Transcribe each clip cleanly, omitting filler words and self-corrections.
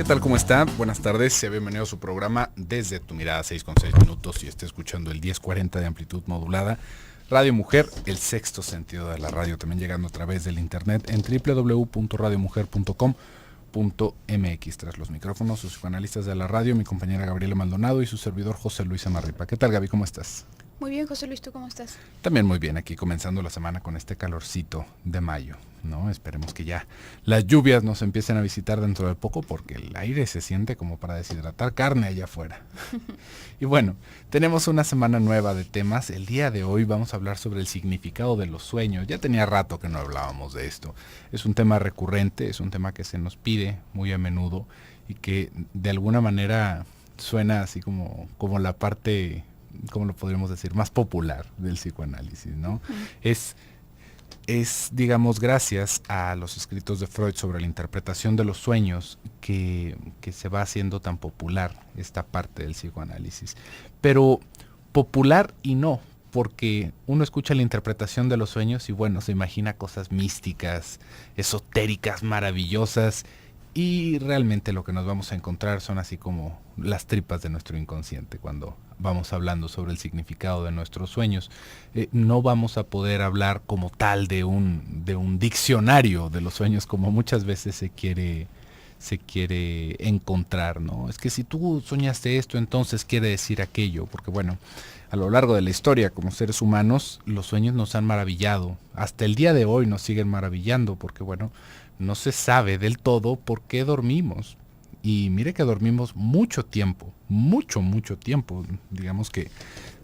tal? ¿Cómo está? Buenas tardes, sea bienvenido a su programa Desde tu Mirada, 6:06 y está escuchando el 1040 de amplitud modulada. Radio Mujer, el sexto sentido de la radio, también llegando a través del internet en www.radiomujer.com.mx. Tras los micrófonos, sus psicoanalistas de la radio, mi compañera Gabriela Maldonado y su servidor José Luis Amarripa. ¿Qué tal, Gaby? ¿Cómo estás? Muy bien, José Luis, ¿tú cómo estás? También muy bien, aquí comenzando la semana con este calorcito de mayo, ¿no? Esperemos que ya las lluvias nos empiecen a visitar dentro de poco porque el aire se siente como para deshidratar carne allá afuera. Y bueno, tenemos una semana nueva de temas. El día de hoy vamos a hablar sobre el significado de los sueños. Ya tenía rato que no hablábamos de esto. Es un tema recurrente, es un tema que se nos pide muy a menudo y que de alguna manera suena así como la parte, ¿cómo lo podríamos decir?, más popular del psicoanálisis, ¿no? Es, digamos, gracias a los escritos de Freud sobre la interpretación de los sueños que se va haciendo tan popular esta parte del psicoanálisis. Pero popular y no, porque uno escucha la interpretación de los sueños y bueno, se imagina cosas místicas, esotéricas, maravillosas, y realmente lo que nos vamos a encontrar son así como las tripas de nuestro inconsciente cuando vamos hablando sobre el significado de nuestros sueños. No vamos a poder hablar como tal de un diccionario de los sueños como muchas veces se quiere encontrar, ¿no? Es que si tú soñaste esto, entonces quiere decir aquello, porque bueno, a lo largo de la historia como seres humanos, los sueños nos han maravillado. Hasta el día de hoy nos siguen maravillando, porque bueno, no se sabe del todo por qué dormimos. Y mire que dormimos mucho tiempo, mucho tiempo. Digamos que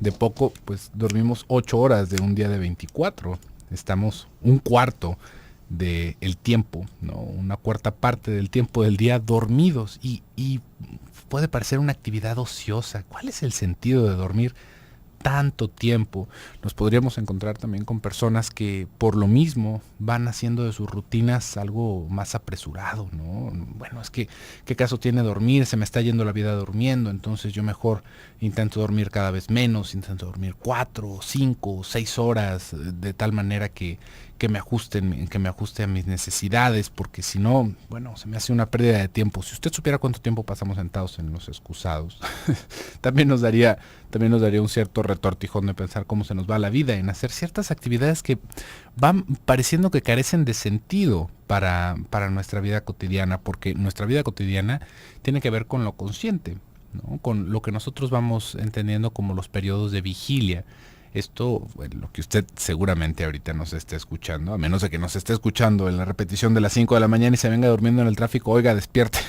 de poco, pues dormimos 8 horas de un día de 24. Estamos un cuarto del tiempo, ¿no? Una cuarta parte del tiempo del día dormidos. Y puede parecer una actividad ociosa. ¿Cuál es el sentido de dormir tanto tiempo? Nos podríamos encontrar también con personas que por lo mismo van haciendo de sus rutinas algo más apresurado, ¿no? Bueno, es que, ¿qué caso tiene dormir? Se me está yendo la vida durmiendo, entonces yo mejor intento dormir cada vez menos, intento dormir 4, 5, 6 horas, de tal manera que me ajuste a mis necesidades, porque si no, bueno, se me hace una pérdida de tiempo. Si usted supiera cuánto tiempo pasamos sentados en los excusados, también nos daría un cierto retortijón de pensar cómo se nos va la vida en hacer ciertas actividades que van pareciendo que carecen de sentido para nuestra vida cotidiana, porque nuestra vida cotidiana tiene que ver con lo consciente, ¿no? Con lo que nosotros vamos entendiendo como los periodos de vigilia. Esto, bueno, lo que usted seguramente ahorita nos esté escuchando, a menos de que nos esté escuchando en la repetición de las 5 de la mañana y se venga durmiendo en el tráfico, oiga, despierte.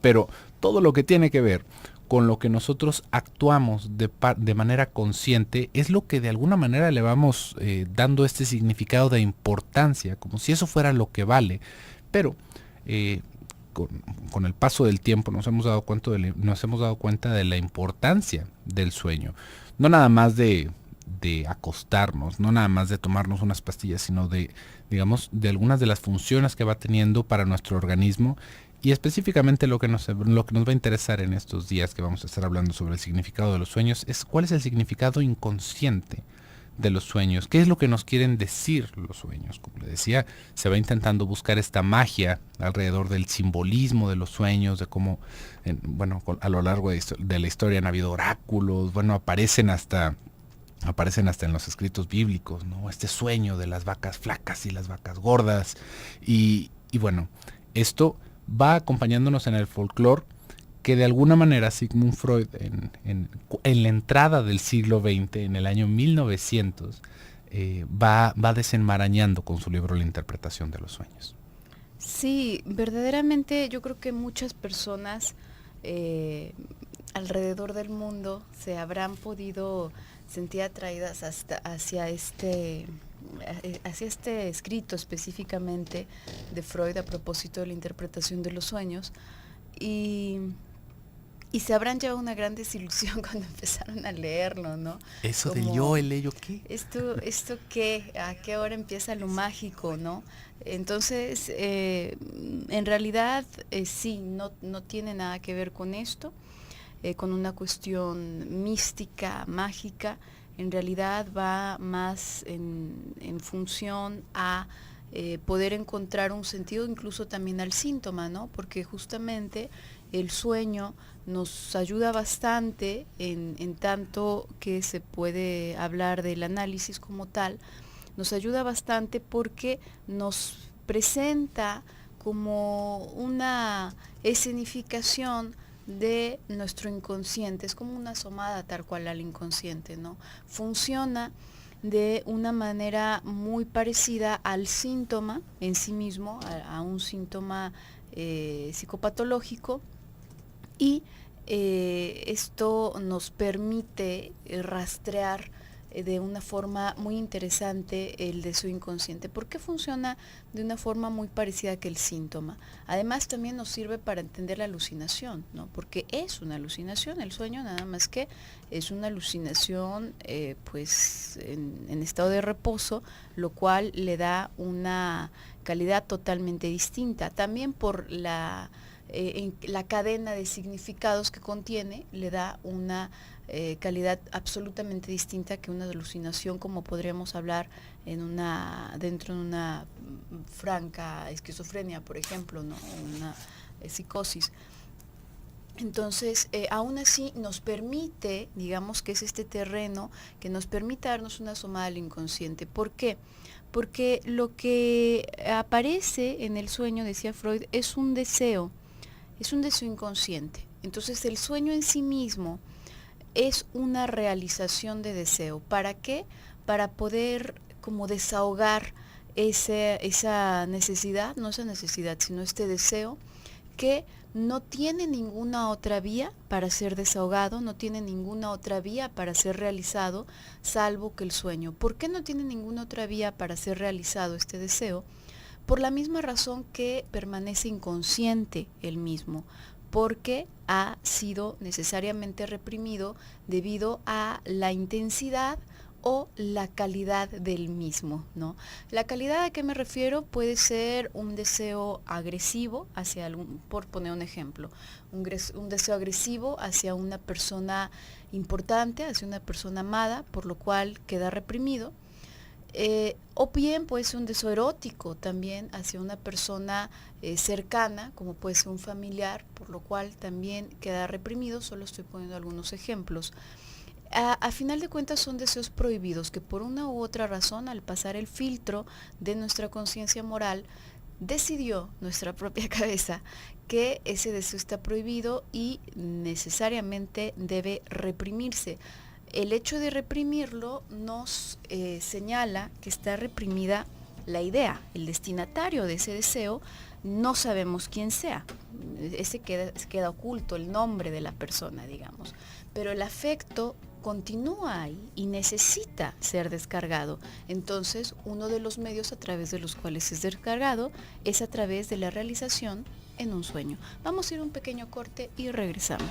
Pero todo lo que tiene que ver con lo que nosotros actuamos de manera consciente es lo que de alguna manera le vamos dando este significado de importancia, como si eso fuera lo que vale. Pero con el paso del tiempo nos hemos dado cuenta de la importancia del sueño. No nada más de acostarnos, no nada más de tomarnos unas pastillas, sino digamos, de algunas de las funciones que va teniendo para nuestro organismo. Y específicamente lo que nos va a interesar en estos días que vamos a estar hablando sobre el significado de los sueños es cuál es el significado inconsciente de los sueños, qué es lo que nos quieren decir los sueños. Como le decía, se va intentando buscar esta magia alrededor del simbolismo de los sueños, de cómo, bueno, a lo largo de la historia han habido oráculos, bueno, aparecen hasta en los escritos bíblicos, ¿no? Este sueño de las vacas flacas y las vacas gordas. Y bueno, esto va acompañándonos en el folclore que de alguna manera Sigmund Freud en la entrada del siglo XX, en el año 1900, va desenmarañando con su libro La interpretación de los sueños. Sí, verdaderamente yo creo que muchas personas alrededor del mundo se habrán podido sentir atraídas hacia este escrito específicamente de Freud a propósito de la interpretación de los sueños y se habrán llevado una gran desilusión cuando empezaron a leerlo, ¿no? Eso como, del yo, el ello, ¿qué? ¿Esto qué? ¿A qué hora empieza lo mágico, no? Entonces, en realidad, sí, no tiene nada que ver con esto, con una cuestión mística, mágica. En realidad va más en función a poder encontrar un sentido incluso también al síntoma, ¿no? Porque justamente el sueño nos ayuda bastante en tanto que se puede hablar del análisis como tal, nos ayuda bastante porque nos presenta como una escenificación de nuestro inconsciente, es como una asomada tal cual al inconsciente, ¿no? Funciona de una manera muy parecida al síntoma en sí mismo, a un síntoma psicopatológico, y esto nos permite rastrear de una forma muy interesante el deseo inconsciente. ¿Por qué funciona de una forma muy parecida que el síntoma? Además también nos sirve para entender la alucinación, ¿no? Porque es una alucinación, el sueño nada más que es una alucinación pues en estado de reposo, lo cual le da una calidad totalmente distinta. También por la cadena de significados que contiene, le da una calidad absolutamente distinta que una alucinación, como podríamos hablar dentro de una franca esquizofrenia, por ejemplo, ¿no? Una psicosis. Entonces, aún así nos permite, digamos que es este terreno que nos permite darnos una asomada al inconsciente. ¿Por qué? Porque lo que aparece en el sueño, decía Freud, es un deseo inconsciente. Entonces, el sueño en sí mismo es una realización de deseo. ¿Para qué? Para poder como desahogar esa necesidad, no esa necesidad, sino este deseo que no tiene ninguna otra vía para ser desahogado, no tiene ninguna otra vía para ser realizado, salvo que el sueño. ¿Por qué no tiene ninguna otra vía para ser realizado este deseo? Por la misma razón que permanece inconsciente el mismo, porque ha sido necesariamente reprimido debido a la intensidad o la calidad del mismo, ¿no? La calidad, ¿a qué me refiero? Puede ser un deseo agresivo hacia por poner un ejemplo, un deseo agresivo hacia una persona importante, hacia una persona amada, por lo cual queda reprimido. O bien puede ser un deseo erótico también hacia una persona cercana, como puede ser un familiar, por lo cual también queda reprimido. Solo estoy poniendo algunos ejemplos. A final de cuentas son deseos prohibidos que por una u otra razón, al pasar el filtro de nuestra conciencia moral, decidió nuestra propia cabeza que ese deseo está prohibido y necesariamente debe reprimirse. El hecho de reprimirlo nos señala que está reprimida la idea, el destinatario de ese deseo, no sabemos quién sea, queda oculto el nombre de la persona, digamos, pero el afecto continúa ahí y necesita ser descargado. Entonces, uno de los medios a través de los cuales es descargado es a través de la realización en un sueño. Vamos a ir a un pequeño corte y regresamos.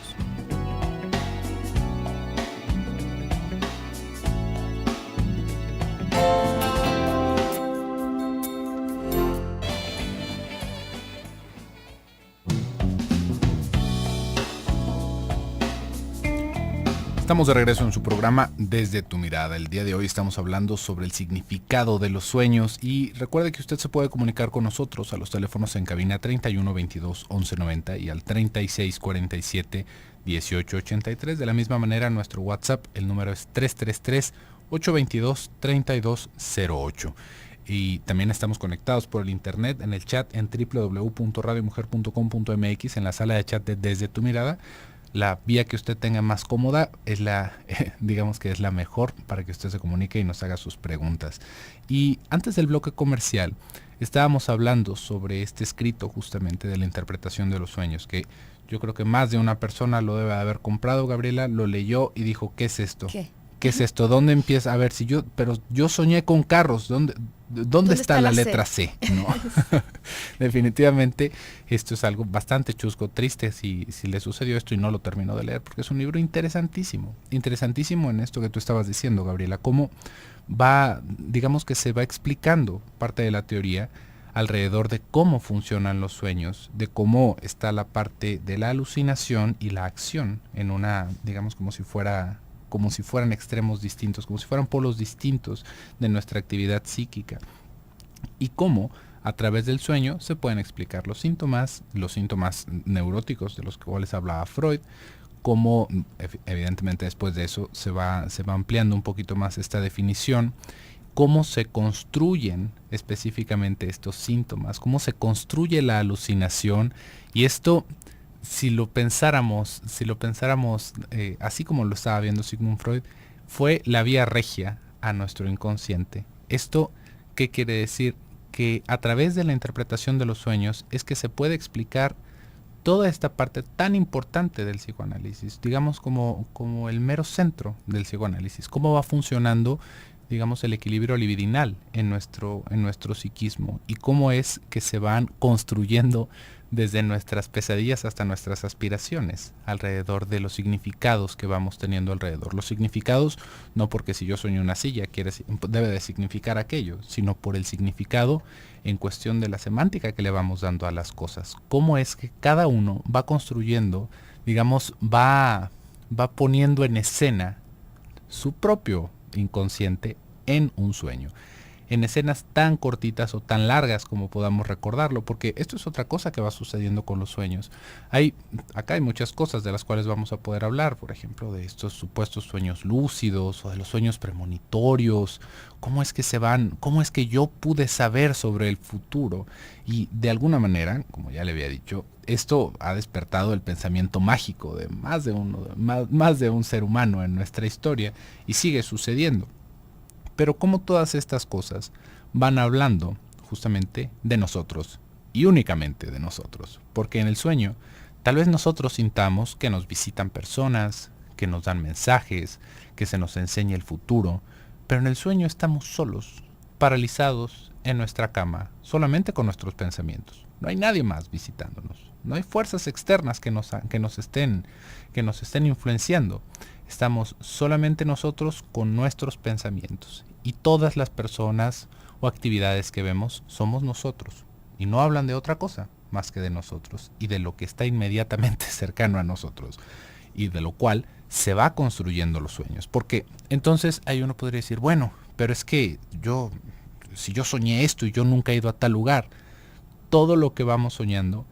Estamos de regreso en su programa Desde tu Mirada. El día de hoy estamos hablando sobre el significado de los sueños y recuerde que usted se puede comunicar con nosotros a los teléfonos en cabina 31 22 11 90 y al 36 47 18 83. De la misma manera, nuestro WhatsApp, el número es 333 822 3208. Y también estamos conectados por el internet en el chat en www.radiomujer.com.mx en la sala de chat de Desde tu Mirada. La vía que usted tenga más cómoda es digamos que es la mejor para que usted se comunique y nos haga sus preguntas. Y antes del bloque comercial, estábamos hablando sobre este escrito justamente de la interpretación de los sueños, que yo creo que más de una persona lo debe haber comprado. Gabriela lo leyó y dijo, ¿qué es esto? ¿Qué es esto? ¿Dónde empieza? A ver, pero yo soñé con carros, ¿dónde está la letra C? ¿No? Definitivamente esto es algo bastante chusco, triste si le sucedió esto y no lo terminó de leer, porque es un libro interesantísimo en esto que tú estabas diciendo, Gabriela, cómo digamos que se va explicando parte de la teoría alrededor de cómo funcionan los sueños, de cómo está la parte de la alucinación y la acción en digamos como si fueran extremos distintos, como si fueran polos distintos de nuestra actividad psíquica. y cómo a través del sueño se pueden explicar los síntomas neuróticos de los cuales hablaba Freud, cómo evidentemente después de eso se va ampliando un poquito más esta definición, cómo se construyen específicamente estos síntomas, cómo se construye la alucinación, y esto, si lo pensáramos así como lo estaba viendo Sigmund Freud, fue la vía regia a nuestro inconsciente. ¿Esto qué quiere decir? Que a través de la interpretación de los sueños es que se puede explicar toda esta parte tan importante del psicoanálisis, digamos como el mero centro del psicoanálisis, cómo va funcionando, digamos, el equilibrio libidinal en nuestro psiquismo, y cómo es que se van construyendo desde nuestras pesadillas hasta nuestras aspiraciones alrededor de los significados que vamos teniendo alrededor. Los significados, no porque si yo sueño una silla debe de significar aquello, sino por el significado en cuestión de la semántica que le vamos dando a las cosas. Cómo es que cada uno va construyendo, digamos, va poniendo en escena su propio inconsciente en un sueño, en escenas tan cortitas o tan largas como podamos recordarlo, porque esto es otra cosa que va sucediendo con los sueños. Acá hay muchas cosas de las cuales vamos a poder hablar, por ejemplo, de estos supuestos sueños lúcidos o de los sueños premonitorios, cómo es que yo pude saber sobre el futuro, y de alguna manera, como ya le había dicho, esto ha despertado el pensamiento mágico de más de un ser humano en nuestra historia, y sigue sucediendo. Pero como todas estas cosas van hablando justamente de nosotros, y únicamente de nosotros, porque en el sueño tal vez nosotros sintamos que nos visitan personas, que nos dan mensajes, que se nos enseña el futuro, pero en el sueño estamos solos, paralizados en nuestra cama, solamente con nuestros pensamientos. No hay nadie más visitándonos, no hay fuerzas externas que nos estén influenciando. Estamos solamente nosotros con nuestros pensamientos, y todas las personas o actividades que vemos somos nosotros, y no hablan de otra cosa más que de nosotros y de lo que está inmediatamente cercano a nosotros, y de lo cual se va construyendo los sueños. Porque entonces ahí uno podría decir, bueno, pero es que si yo soñé esto y yo nunca he ido a tal lugar. Todo lo que vamos soñando,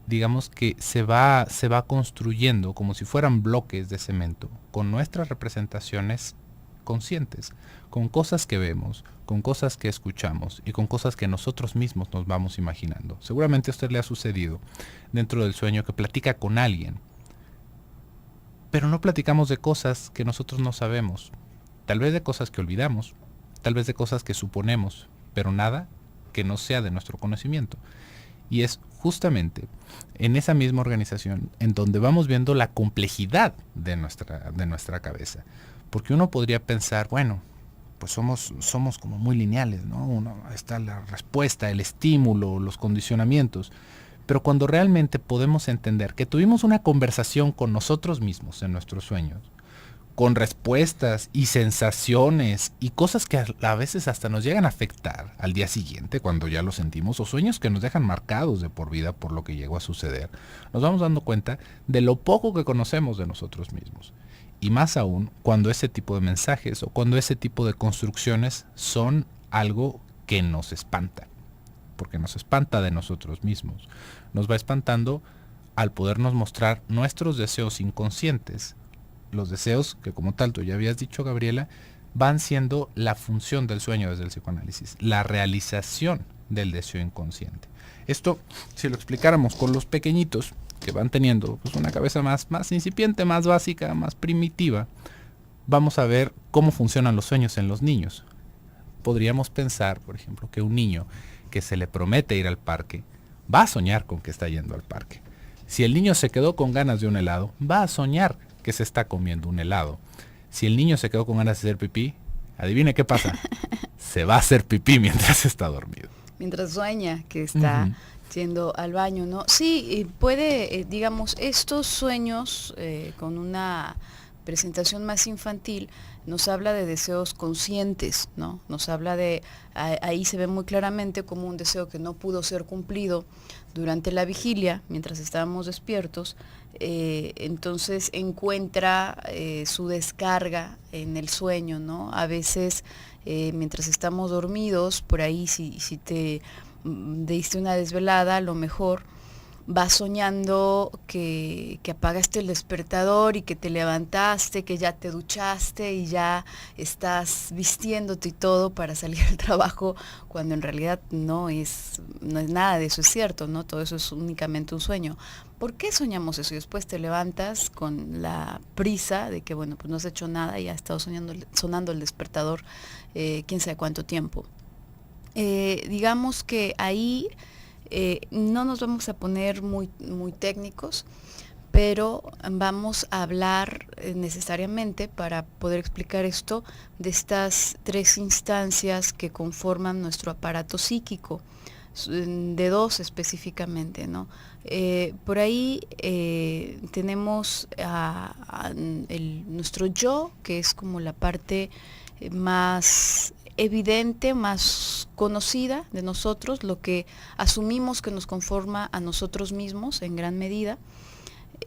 digamos que se va construyendo como si fueran bloques de cemento, con nuestras representaciones conscientes, con cosas que vemos, con cosas que escuchamos y con cosas que nosotros mismos nos vamos imaginando. Seguramente a usted le ha sucedido dentro del sueño que platica con alguien, pero no platicamos de cosas que nosotros no sabemos, tal vez de cosas que olvidamos, tal vez de cosas que suponemos, pero nada que no sea de nuestro conocimiento. Y es justamente en esa misma organización en donde vamos viendo la complejidad de nuestra cabeza. Porque uno podría pensar, bueno, pues somos como muy lineales, ¿no? Está la respuesta, el estímulo, los condicionamientos. Pero cuando realmente podemos entender que tuvimos una conversación con nosotros mismos en nuestros sueños, con respuestas y sensaciones y cosas que a veces hasta nos llegan a afectar al día siguiente cuando ya lo sentimos, o sueños que nos dejan marcados de por vida por lo que llegó a suceder, nos vamos dando cuenta de lo poco que conocemos de nosotros mismos. Y más aún cuando ese tipo de mensajes o cuando ese tipo de construcciones son algo que nos espanta, porque nos espanta de nosotros mismos. Nos va espantando al podernos mostrar nuestros deseos inconscientes. Los deseos que, como tal, tú ya habías dicho, Gabriela, van siendo la función del sueño desde el psicoanálisis, la realización del deseo inconsciente. Esto, si lo explicáramos con los pequeñitos, que van teniendo pues una cabeza más incipiente, más básica, más primitiva, vamos a ver cómo funcionan los sueños en los niños. Podríamos pensar, por ejemplo, que un niño que se le promete ir al parque, va a soñar con que está yendo al parque. Si el niño se quedó con ganas de un helado, va a soñar que se está comiendo un helado. Si el niño se quedó con ganas de hacer pipí, adivine qué pasa. Se va a hacer pipí mientras está dormido. Mientras sueña que está yendo al baño, ¿no? Sí, puede, digamos, estos sueños con una presentación más infantil, nos habla de deseos conscientes, ¿no? Nos habla ahí se ve muy claramente como un deseo que no pudo ser cumplido durante la vigilia, mientras estábamos despiertos, entonces encuentra su descarga en el sueño, ¿no? A veces, mientras estamos dormidos, por ahí si te diste una desvelada, a lo mejor vas soñando que apagaste el despertador y que te levantaste, que ya te duchaste y ya estás vistiéndote y todo para salir al trabajo, cuando en realidad no es nada de eso, es cierto, ¿no? Todo eso es únicamente un sueño. ¿Por qué soñamos eso? Y después te levantas con la prisa de que, bueno, pues no has hecho nada y ha estado sonando el despertador quién sabe cuánto tiempo. Digamos que ahí no nos vamos a poner muy técnicos, pero vamos a hablar necesariamente, para poder explicar esto, de estas 3 instancias que conforman nuestro aparato psíquico, de 2 específicamente, ¿no? Por ahí tenemos nuestro yo, que es como la parte más evidente, más conocida de nosotros, lo que asumimos que nos conforma a nosotros mismos en gran medida.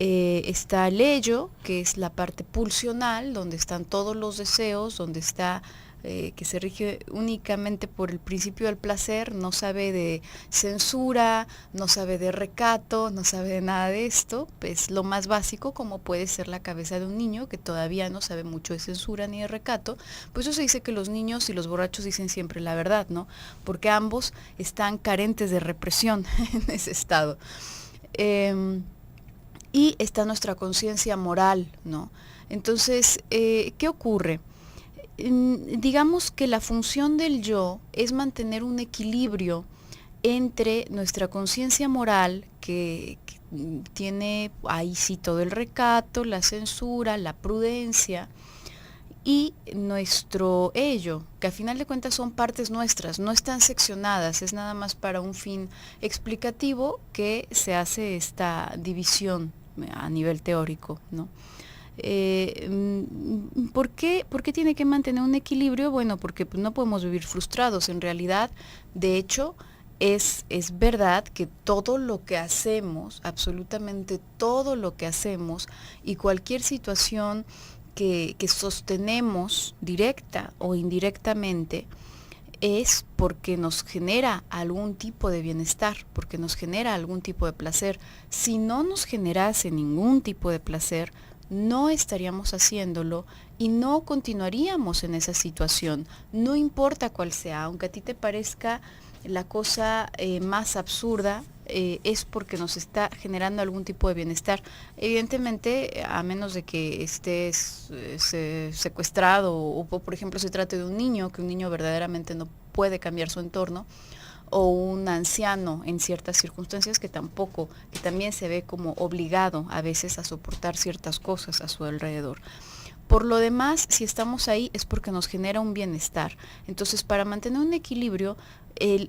Está el ello, que es la parte pulsional, donde están todos los deseos, donde está que se rige únicamente por el principio del placer, no sabe de censura, no sabe de recato, no sabe de nada de esto, pues lo más básico, como puede ser la cabeza de un niño que todavía no sabe mucho de censura ni de recato. Pues eso se dice que los niños y los borrachos dicen siempre la verdad, ¿no? Porque ambos están carentes de represión en ese estado. Y está nuestra conciencia moral, ¿no? Entonces, ¿qué ocurre? Digamos que la función del yo es mantener un equilibrio entre nuestra conciencia moral, que tiene ahí sí todo el recato, la censura, la prudencia, y nuestro ello, que a final de cuentas son partes nuestras, no están seccionadas, es nada más para un fin explicativo que se hace esta división a nivel teórico, ¿no? ¿Por qué tiene que mantener un equilibrio? Bueno, porque pues, no podemos vivir frustrados. En realidad, de hecho, es verdad que todo lo que hacemos, absolutamente todo lo que hacemos, y cualquier situación que sostenemos directa o indirectamente, es porque nos genera algún tipo de bienestar, porque nos genera algún tipo de placer. Si no nos generase ningún tipo de placer, no estaríamos haciéndolo y no continuaríamos en esa situación, no importa cuál sea, aunque a ti te parezca la cosa más absurda, es porque nos está generando algún tipo de bienestar. Evidentemente, a menos de que estés secuestrado o, por ejemplo, se trate de un niño, que un niño verdaderamente no puede cambiar su entorno, o un anciano en ciertas circunstancias que también se ve como obligado a veces a soportar ciertas cosas a su alrededor. Por lo demás, si estamos ahí es porque nos genera un bienestar. Entonces, para mantener un equilibrio,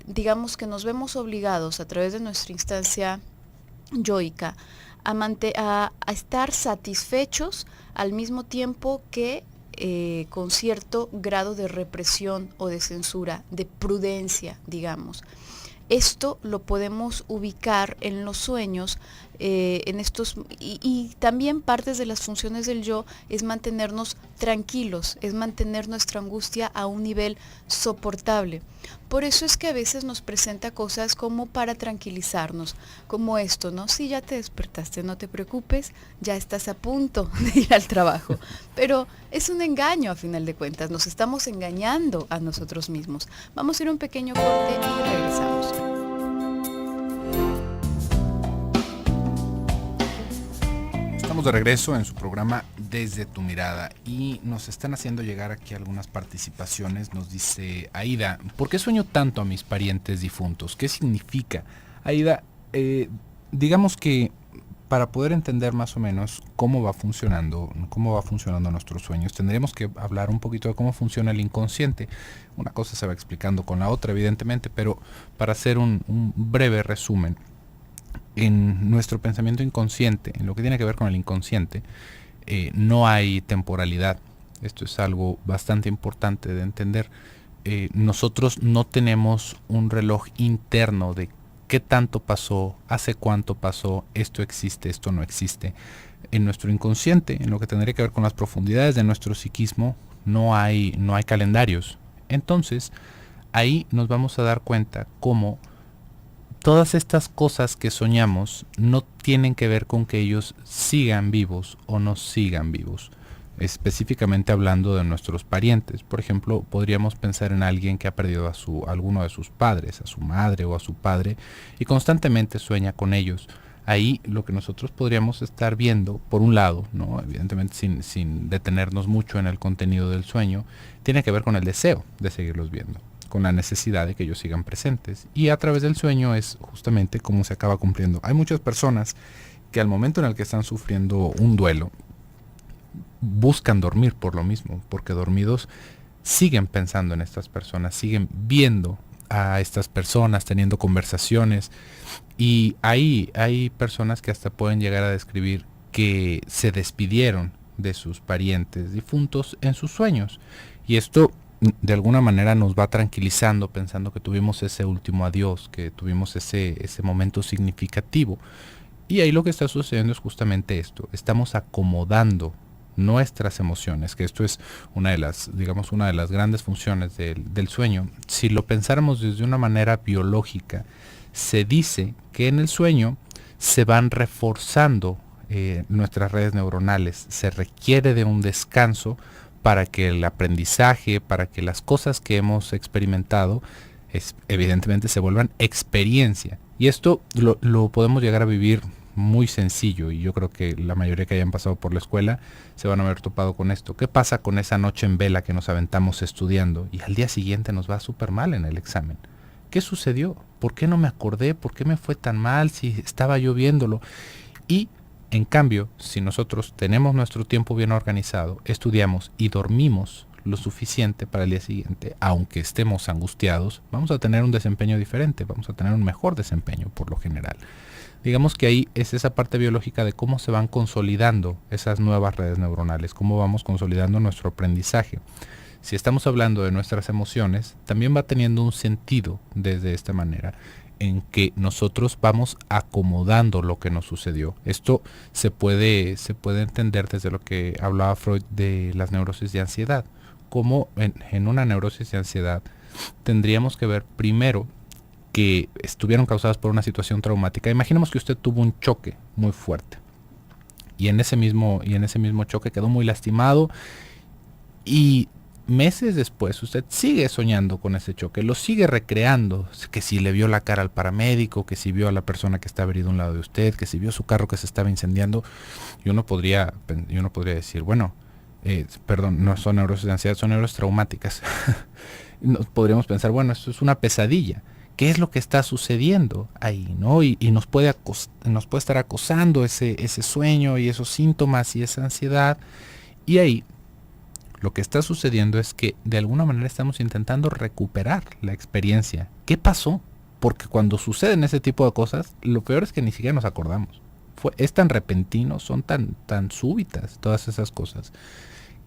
digamos que nos vemos obligados a través de nuestra instancia yoica a estar satisfechos al mismo tiempo que con cierto grado de represión o de censura, de prudencia, digamos. Esto lo podemos ubicar en los sueños, en estos, y también partes de las funciones del yo es mantenernos tranquilos, es mantener nuestra angustia a un nivel soportable. Por eso es que a veces nos presenta cosas como para tranquilizarnos, como esto, ¿no? Si ya te despertaste, no te preocupes, ya estás a punto de ir al trabajo. Pero es un engaño a final de cuentas, nos estamos engañando a nosotros mismos. Vamos a ir a un pequeño corte y regresamos. Estamos de regreso en su programa Desde tu Mirada y nos están haciendo llegar aquí algunas participaciones. Nos dice Aida: ¿por qué sueño tanto a mis parientes difuntos? ¿Qué significa? Aida, digamos que para poder entender más o menos cómo va funcionando nuestros sueños, tendríamos que hablar un poquito de cómo funciona el inconsciente. Una cosa se va explicando con la otra, evidentemente, pero para hacer un breve resumen, en nuestro pensamiento inconsciente, en lo que tiene que ver con el inconsciente, no hay temporalidad. Esto es algo bastante importante de entender. Nosotros no tenemos un reloj interno de qué tanto pasó, hace cuánto pasó, esto existe, esto no existe. En nuestro inconsciente, en lo que tendría que ver con las profundidades de nuestro psiquismo, no hay calendarios. Entonces, ahí nos vamos a dar cuenta cómo todas estas cosas que soñamos no tienen que ver con que ellos sigan vivos o no sigan vivos. Específicamente hablando de nuestros parientes. Por ejemplo, podríamos pensar en alguien que ha perdido a alguno de sus padres, a su madre o a su padre, y constantemente sueña con ellos. Ahí lo que nosotros podríamos estar viendo, por un lado, ¿no? Evidentemente sin detenernos mucho en el contenido del sueño, tiene que ver con el deseo de seguirlos viendo, con la necesidad de que ellos sigan presentes. Y a través del sueño es justamente cómo se acaba cumpliendo. Hay muchas personas que al momento en el que están sufriendo un duelo, buscan dormir por lo mismo, porque dormidos siguen pensando en estas personas, siguen viendo a estas personas, teniendo conversaciones, y ahí hay personas que hasta pueden llegar a describir que se despidieron de sus parientes difuntos en sus sueños, y esto de alguna manera nos va tranquilizando, pensando que tuvimos ese último adiós, que tuvimos ese momento significativo. Y ahí lo que está sucediendo es justamente esto: estamos acomodando nuestras emociones, que esto es una de las grandes funciones del sueño. Si lo pensáramos desde una manera biológica, se dice que en el sueño se van reforzando nuestras redes neuronales. Se requiere de un descanso para que el aprendizaje, para que las cosas que hemos experimentado, evidentemente se vuelvan experiencia. Y esto lo podemos llegar a vivir muy sencillo, y yo creo que la mayoría que hayan pasado por la escuela se van a haber topado con esto. ¿Qué pasa con esa noche en vela que nos aventamos estudiando y al día siguiente nos va súper mal en el examen? ¿Qué sucedió? ¿Por qué no me acordé? ¿Por qué me fue tan mal si estaba yo viéndolo? Y en cambio, si nosotros tenemos nuestro tiempo bien organizado, estudiamos y dormimos lo suficiente para el día siguiente, aunque estemos angustiados, vamos a tener un desempeño diferente, vamos a tener un mejor desempeño por lo general. Digamos que ahí es esa parte biológica de cómo se van consolidando esas nuevas redes neuronales, cómo vamos consolidando nuestro aprendizaje. Si estamos hablando de nuestras emociones, también va teniendo un sentido desde esta manera, en que nosotros vamos acomodando lo que nos sucedió. Esto se puede entender desde lo que hablaba Freud de las neurosis de ansiedad. Como en una neurosis de ansiedad tendríamos que ver primero que estuvieron causadas por una situación traumática. Imaginemos que usted tuvo un choque muy fuerte y en ese mismo choque quedó muy lastimado, y meses después usted sigue soñando con ese choque, lo sigue recreando, que si le vio la cara al paramédico, que si vio a la persona que estaba herida a un lado de usted, que si vio su carro que se estaba incendiando, y uno podría decir, bueno, perdón, no son neurosis de ansiedad, son neurosis traumáticas. Podríamos pensar, bueno, esto es una pesadilla. ¿Qué es lo que está sucediendo ahí, no? Y nos puede estar acosando ese sueño y esos síntomas y esa ansiedad. Y ahí lo que está sucediendo es que de alguna manera estamos intentando recuperar la experiencia. ¿Qué pasó? Porque cuando suceden ese tipo de cosas, lo peor es que ni siquiera nos acordamos. Es tan repentino, son tan súbitas todas esas cosas,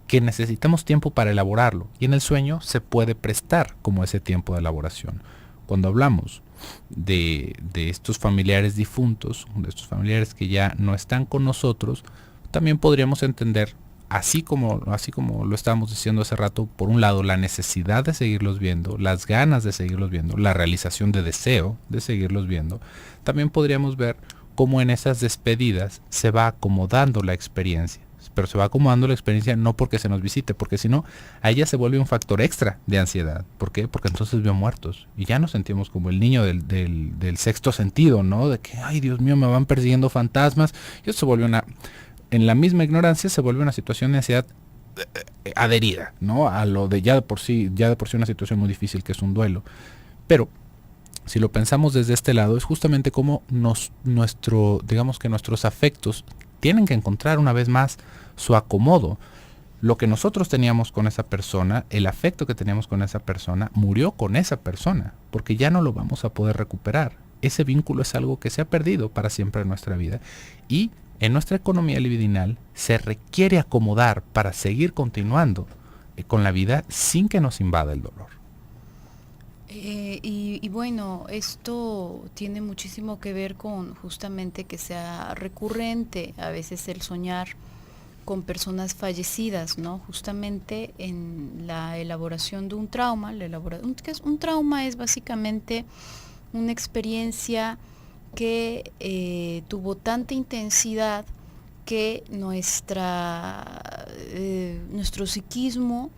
que necesitamos tiempo para elaborarlo. Y en el sueño se puede prestar como ese tiempo de elaboración. Cuando hablamos de estos familiares difuntos, de estos familiares que ya no están con nosotros, también podríamos entender, así como lo estábamos diciendo hace rato, por un lado la necesidad de seguirlos viendo, las ganas de seguirlos viendo, la realización de deseo de seguirlos viendo. También podríamos ver cómo en esas despedidas se va acomodando la experiencia. Pero se va acomodando la experiencia no porque se nos visite, porque si no, a ella se vuelve un factor extra de ansiedad. ¿Por qué? Porque entonces vio muertos y ya nos sentimos como el niño del sexto sentido, ¿no? De que, ay, Dios mío, me van persiguiendo fantasmas. Y eso se vuelve en la misma ignorancia se vuelve una situación de ansiedad adherida, ¿no? A lo de ya de por sí una situación muy difícil que es un duelo. Pero si lo pensamos desde este lado, es justamente como digamos que nuestros afectos tienen que encontrar una vez más su acomodo. Lo que nosotros teníamos con esa persona, el afecto que teníamos con esa persona, murió con esa persona, porque ya no lo vamos a poder recuperar. Ese vínculo es algo que se ha perdido para siempre en nuestra vida, y en nuestra economía libidinal se requiere acomodar para seguir continuando con la vida sin que nos invada el dolor. Y bueno, esto tiene muchísimo que ver con justamente que sea recurrente a veces el soñar con personas fallecidas, ¿no? Justamente en la elaboración de un trauma, un trauma es básicamente una experiencia que tuvo tanta intensidad que nuestro psiquismo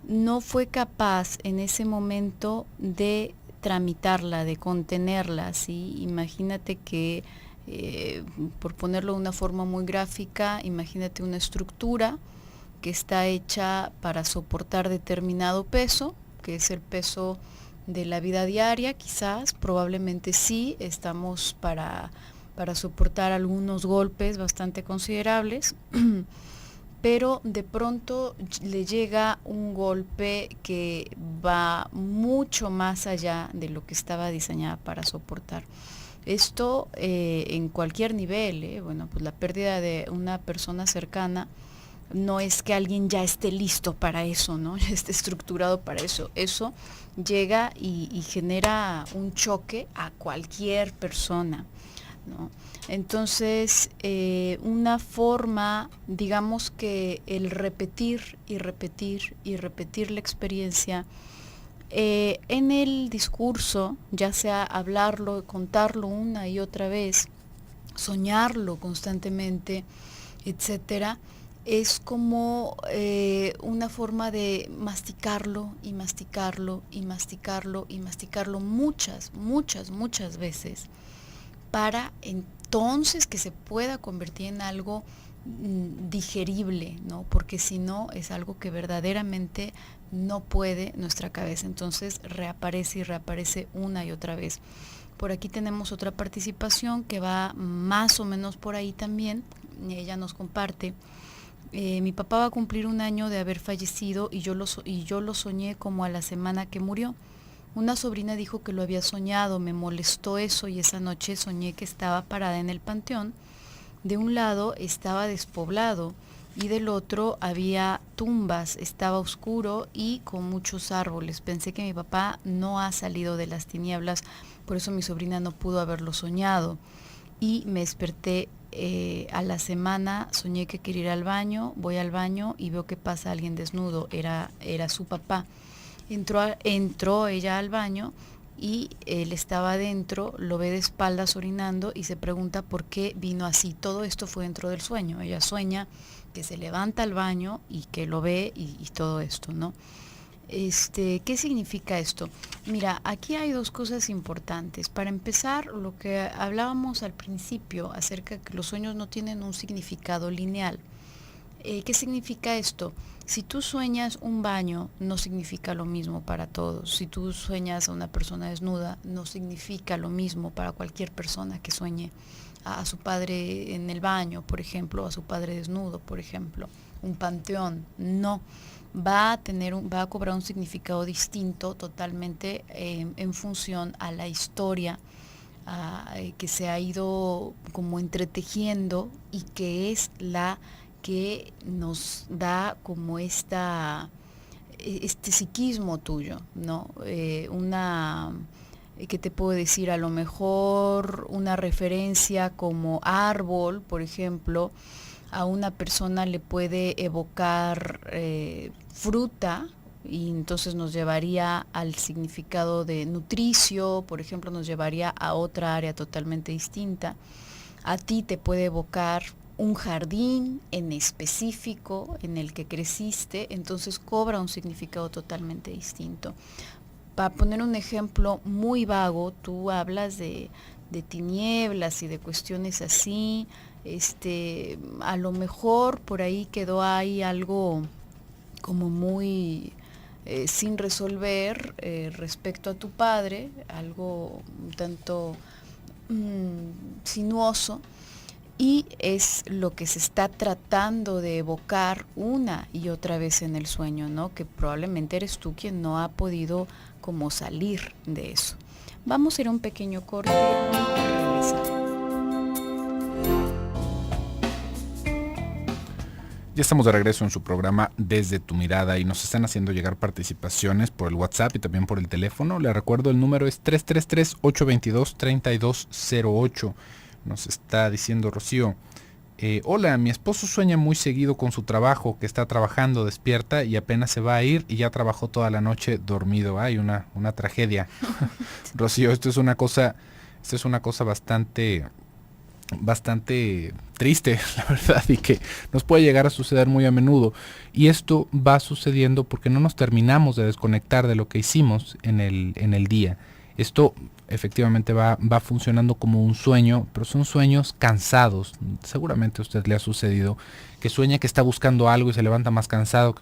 no fue capaz en ese momento de tramitarla, de contenerla, ¿sí? Imagínate que, por ponerlo de una forma muy gráfica, imagínate una estructura que está hecha para soportar determinado peso, que es el peso de la vida diaria, quizás, probablemente sí, estamos para soportar algunos golpes bastante considerables, pero de pronto le llega un golpe que va mucho más allá de lo que estaba diseñada para soportar. Esto en cualquier nivel, bueno, pues la pérdida de una persona cercana no es que alguien ya esté listo para eso, ¿no? Ya esté estructurado para eso. Eso llega y genera un choque a cualquier persona, ¿no? Entonces, una forma, digamos que el repetir y repetir y repetir la experiencia en el discurso, ya sea hablarlo, contarlo una y otra vez, soñarlo constantemente, etcétera, es como una forma de masticarlo y masticarlo y masticarlo y masticarlo muchas, muchas, muchas veces, para entonces que se pueda convertir en algo digerible, ¿no? Porque si no es algo que verdaderamente no puede nuestra cabeza, entonces reaparece y reaparece una y otra vez. Por aquí tenemos otra participación que va más o menos por ahí también. Ella nos comparte: mi papá va a cumplir 1 año de haber fallecido y yo lo soñé como a la semana que murió. Una sobrina dijo que lo había soñado, me molestó eso y esa noche soñé que estaba parada en el panteón. De un lado estaba despoblado y del otro había tumbas, estaba oscuro y con muchos árboles. Pensé que mi papá no ha salido de las tinieblas, por eso mi sobrina no pudo haberlo soñado. Y me desperté a la semana, soñé que quería ir al baño, voy al baño y veo que pasa alguien desnudo, era su papá. Entró ella al baño y él estaba adentro, lo ve de espaldas orinando y se pregunta por qué vino así. Todo esto fue dentro del sueño. Ella sueña que se levanta al baño y que lo ve y todo esto, ¿no? ¿Qué significa esto? Mira, aquí hay 2 cosas importantes. Para empezar, lo que hablábamos al principio acerca de que los sueños no tienen un significado lineal. ¿Qué significa esto? Si tú sueñas un baño, no significa lo mismo para todos. Si tú sueñas a una persona desnuda, no significa lo mismo para cualquier persona que sueñe a su padre en el baño, por ejemplo, a su padre desnudo, por ejemplo. Un panteón, no. Va a cobrar un significado distinto totalmente en función a la historia que se ha ido como entretejiendo y que es la que nos da como este psiquismo tuyo, ¿no? ¿Qué te puedo decir? A lo mejor una referencia como árbol, por ejemplo, a una persona le puede evocar fruta y entonces nos llevaría al significado de nutricio, por ejemplo, nos llevaría a otra área totalmente distinta. A ti te puede evocar un jardín en específico en el que creciste, entonces cobra un significado totalmente distinto. Para poner un ejemplo muy vago, tú hablas de tinieblas y de cuestiones así, a lo mejor por ahí quedó ahí algo como muy sin resolver respecto a tu padre, algo un tanto sinuoso, y es lo que se está tratando de evocar una y otra vez en el sueño, ¿no? Que probablemente eres tú quien no ha podido como salir de eso. Vamos a ir a un pequeño corte y regresamos. Ya estamos de regreso en su programa Desde tu Mirada y nos están haciendo llegar participaciones por el WhatsApp y también por el teléfono. Le recuerdo, el número es 333-822-3208. Nos está diciendo Rocío, hola, mi esposo sueña muy seguido con su trabajo, que está trabajando, despierta y apenas se va a ir y ya trabajó toda la noche dormido. Hay una tragedia. Rocío, esto es una cosa bastante triste, la verdad, y que nos puede llegar a suceder muy a menudo. Y esto va sucediendo porque no nos terminamos de desconectar de lo que hicimos en el día. Esto efectivamente va funcionando como un sueño, pero son sueños cansados. Seguramente a usted le ha sucedido que sueña que está buscando algo y se levanta más cansado que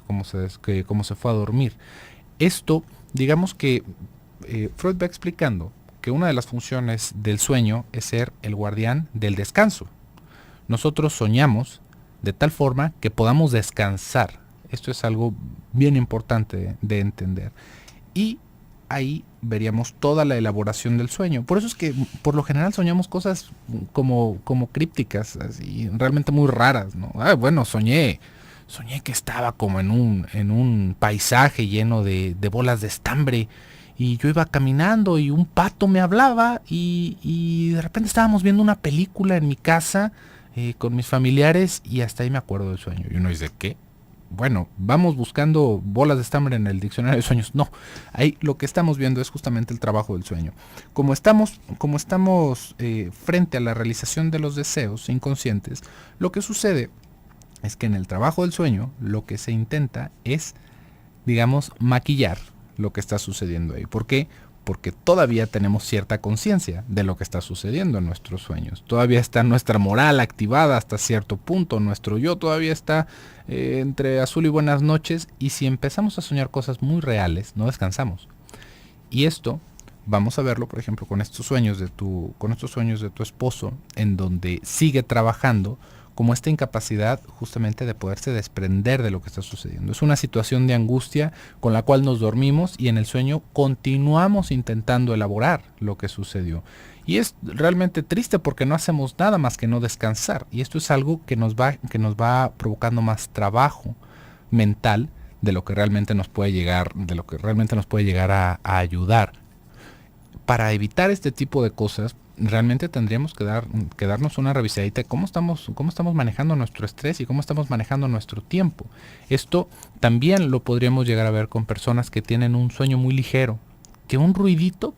como se fue a dormir. Esto, digamos que Freud va explicando que una de las funciones del sueño es ser el guardián del descanso. Nosotros soñamos de tal forma que podamos descansar. Esto es algo bien importante de entender. Y ahí veríamos toda la elaboración del sueño. Por eso es que por lo general soñamos cosas como crípticas, así, realmente muy raras, ¿no? Bueno, soñé que estaba como en un paisaje lleno de bolas de estambre. Y yo iba caminando y un pato me hablaba y de repente estábamos viendo una película en mi casa con mis familiares y hasta ahí me acuerdo del sueño. Y uno dice, ¿qué? Bueno, vamos buscando bolas de estambre en el diccionario de sueños. No, ahí lo que estamos viendo es justamente el trabajo del sueño. Como estamos frente a la realización de los deseos inconscientes, lo que sucede es que en el trabajo del sueño lo que se intenta es, digamos, maquillar lo que está sucediendo ahí. ¿Por qué? Porque todavía tenemos cierta conciencia de lo que está sucediendo en nuestros sueños. Todavía está nuestra moral activada hasta cierto punto. Nuestro yo todavía está entre azul y buenas noches. Y si empezamos a soñar cosas muy reales, no descansamos. Y esto vamos a verlo, por ejemplo, con estos sueños de tu esposo, en donde sigue trabajando, como esta incapacidad justamente de poderse desprender de lo que está sucediendo. Es una situación de angustia con la cual nos dormimos y en el sueño continuamos intentando elaborar lo que sucedió. Y es realmente triste porque no hacemos nada más que no descansar. Y esto es algo que nos va provocando más trabajo mental de lo que realmente nos puede llegar, a ayudar. Para evitar este tipo de cosas, realmente tendríamos que darnos una revisadita de cómo estamos manejando nuestro estrés y cómo estamos manejando nuestro tiempo. Esto también lo podríamos llegar a ver con personas que tienen un sueño muy ligero, que un ruidito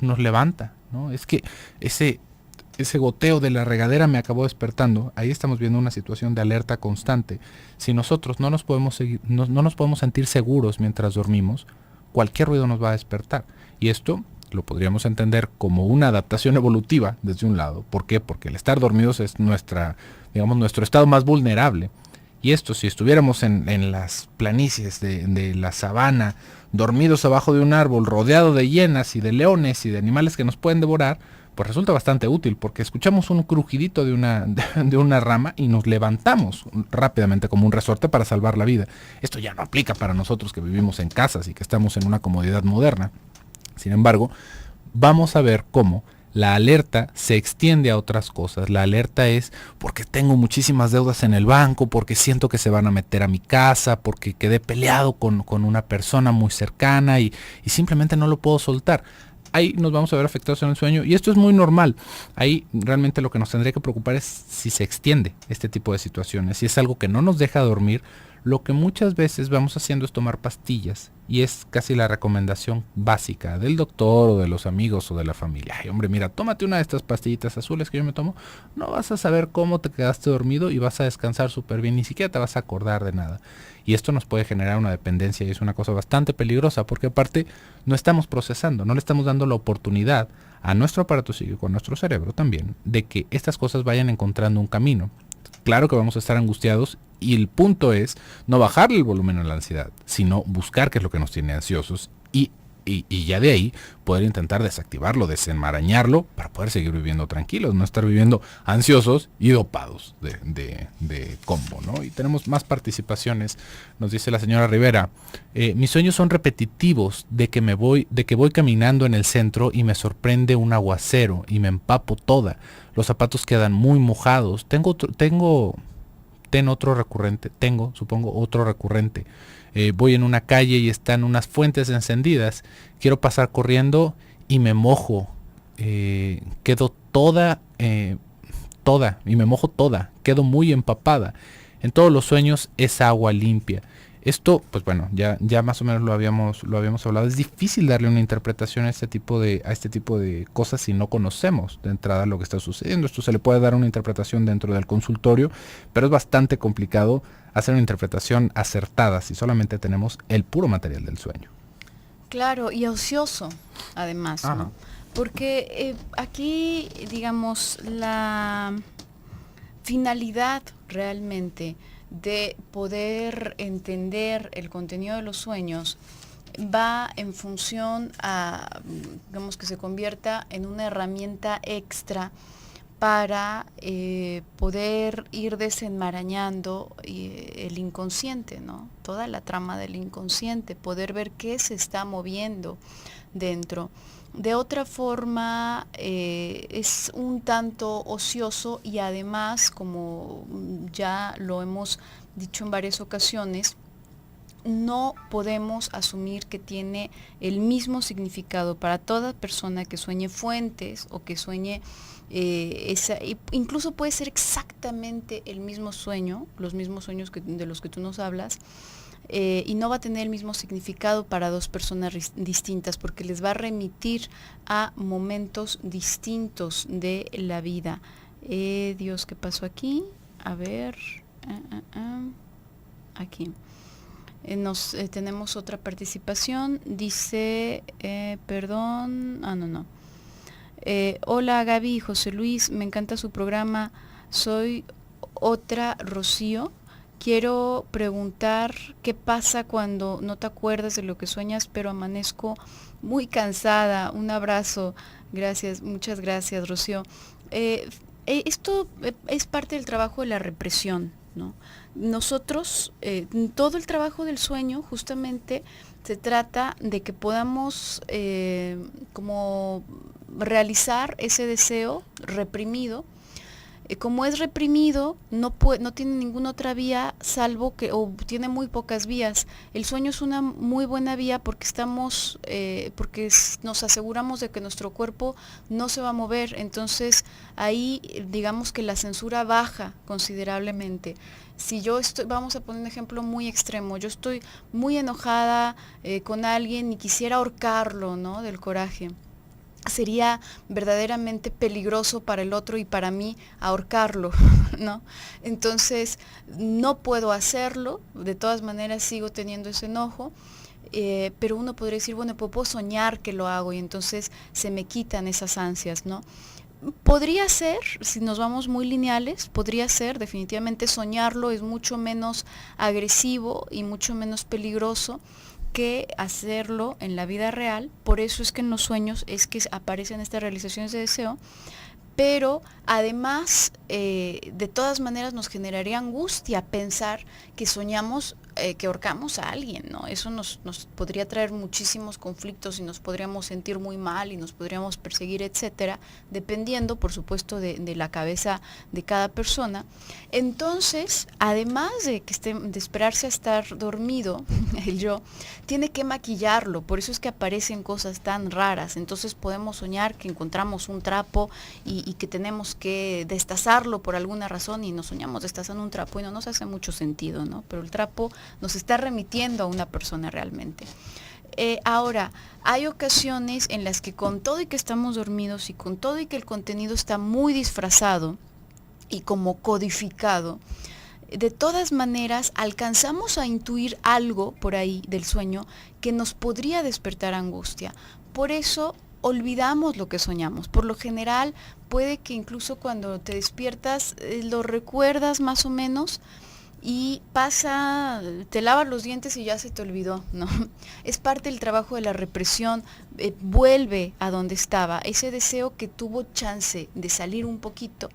nos levanta, ¿no? Es que ese goteo de la regadera me acabó despertando. Ahí estamos viendo una situación de alerta constante. Si nosotros no nos podemos sentir seguros mientras dormimos, cualquier ruido nos va a despertar. Y esto lo podríamos entender como una adaptación evolutiva desde un lado. ¿Por qué? Porque el estar dormidos es nuestro estado más vulnerable. Y esto, si estuviéramos en las planicies de la sabana, dormidos abajo de un árbol, rodeado de hienas y de leones y de animales que nos pueden devorar, pues resulta bastante útil, porque escuchamos un crujidito de una rama y nos levantamos rápidamente como un resorte para salvar la vida. Esto ya no aplica para nosotros que vivimos en casas y que estamos en una comodidad moderna. Sin embargo, vamos a ver cómo la alerta se extiende a otras cosas. La alerta es porque tengo muchísimas deudas en el banco, porque siento que se van a meter a mi casa, porque quedé peleado con una persona muy cercana y simplemente no lo puedo soltar. Ahí nos vamos a ver afectados en el sueño y esto es muy normal. Ahí realmente lo que nos tendría que preocupar es si se extiende este tipo de situaciones, si es algo que no nos deja dormir. Lo que muchas veces vamos haciendo es tomar pastillas y es casi la recomendación básica del doctor o de los amigos o de la familia. Ay, hombre, mira, tómate una de estas pastillitas azules que yo me tomo. No vas a saber cómo te quedaste dormido y vas a descansar súper bien, ni siquiera te vas a acordar de nada. Y esto nos puede generar una dependencia y es una cosa bastante peligrosa porque aparte no estamos procesando, no le estamos dando la oportunidad a nuestro aparato psíquico, a nuestro cerebro también, de que estas cosas vayan encontrando un camino. Claro que vamos a estar angustiados y el punto es no bajarle el volumen a la ansiedad, sino buscar qué es lo que nos tiene ansiosos y ya de ahí poder intentar desactivarlo, desenmarañarlo para poder seguir viviendo tranquilos, no estar viviendo ansiosos y dopados de combo, ¿no? Y tenemos más participaciones. Nos dice la señora Rivera, mis sueños son repetitivos de que voy caminando en el centro y me sorprende un aguacero y me empapo toda. Los zapatos quedan muy mojados. Tengo tengo, supongo, otro recurrente. Voy en una calle y están unas fuentes encendidas, quiero pasar corriendo y me mojo, quedo y me mojo toda, quedo muy empapada. En todos los sueños es agua limpia. Esto, pues bueno, ya más o menos lo habíamos hablado. Es difícil darle una interpretación a este tipo de cosas si no conocemos de entrada lo que está sucediendo. Esto se le puede dar una interpretación dentro del consultorio, pero es bastante complicado hacer una interpretación acertada si solamente tenemos el puro material del sueño. Claro, y ocioso, además, ¿no? Porque aquí, digamos, la finalidad realmente de poder entender el contenido de los sueños va en función a, digamos, que se convierta en una herramienta extra para poder ir desenmarañando el inconsciente, ¿no? Toda la trama del inconsciente, poder ver qué se está moviendo dentro. De otra forma, es un tanto ocioso y además, como ya lo hemos dicho en varias ocasiones, no podemos asumir que tiene el mismo significado para toda persona que sueñe fuentes o que sueñe incluso puede ser exactamente el mismo sueño, los mismos sueños de los que tú nos hablas, y no va a tener el mismo significado para dos personas distintas porque les va a remitir a momentos distintos de la vida. Dios, ¿qué pasó aquí? A ver, aquí. Tenemos otra participación, dice, hola Gaby y José Luis, me encanta su programa, soy otra Rocío. Quiero preguntar qué pasa cuando no te acuerdas de lo que sueñas, pero amanezco muy cansada. Un abrazo. Gracias, muchas gracias, Rocío. Esto es parte del trabajo de la represión, ¿no? Nosotros, todo el trabajo del sueño justamente se trata de que podamos como realizar ese deseo reprimido. Como es reprimido, no tiene ninguna otra vía salvo que, o tiene muy pocas vías. El sueño es una muy buena vía porque porque nos aseguramos de que nuestro cuerpo no se va a mover. Entonces ahí digamos que la censura baja considerablemente. Si yo vamos a poner un ejemplo muy extremo, yo estoy muy enojada con alguien y quisiera ahorcarlo, ¿no? Del coraje. Sería verdaderamente peligroso para el otro y para mí ahorcarlo, ¿no? Entonces no puedo hacerlo, de todas maneras sigo teniendo ese enojo, pero uno podría decir, bueno, pues puedo soñar que lo hago y entonces se me quitan esas ansias, ¿no? Podría ser, si nos vamos muy lineales, podría ser, definitivamente soñarlo es mucho menos agresivo y mucho menos peligroso que hacerlo en la vida real. Por eso es que en los sueños es que aparecen estas realizaciones de deseo, pero además de todas maneras nos generaría angustia pensar que soñamos que ahorcamos a alguien, ¿no? Eso nos podría traer muchísimos conflictos y nos podríamos sentir muy mal y nos podríamos perseguir, etcétera, dependiendo, por supuesto, de la cabeza de cada persona. Entonces, además de esperarse a estar dormido, el yo tiene que maquillarlo, por eso es que aparecen cosas tan raras. Entonces podemos soñar que encontramos un trapo y que tenemos que destazarlo por alguna razón y nos soñamos destazando un trapo y no nos hace mucho sentido, ¿no? Pero el trapo nos está remitiendo a una persona realmente. Ahora, hay ocasiones en las que con todo y que estamos dormidos y con todo y que el contenido está muy disfrazado y como codificado, de todas maneras alcanzamos a intuir algo por ahí del sueño que nos podría despertar angustia. Por eso olvidamos lo que soñamos. Por lo general, puede que incluso cuando te despiertas lo recuerdas más o menos y te lavas los dientes y ya se te olvidó, ¿no? Es parte del trabajo de la represión, vuelve a donde estaba. Ese deseo que tuvo chance de salir un poquito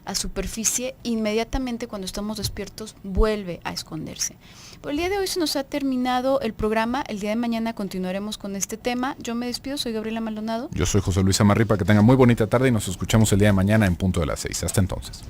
a superficie, inmediatamente cuando estamos despiertos vuelve a esconderse. Por el día de hoy se nos ha terminado el programa. El día de mañana continuaremos con este tema. Yo me despido, soy Gabriela Maldonado. Yo soy José Luis Amarripa, que tengan muy bonita tarde y nos escuchamos el día de mañana en punto de las 6. Hasta entonces.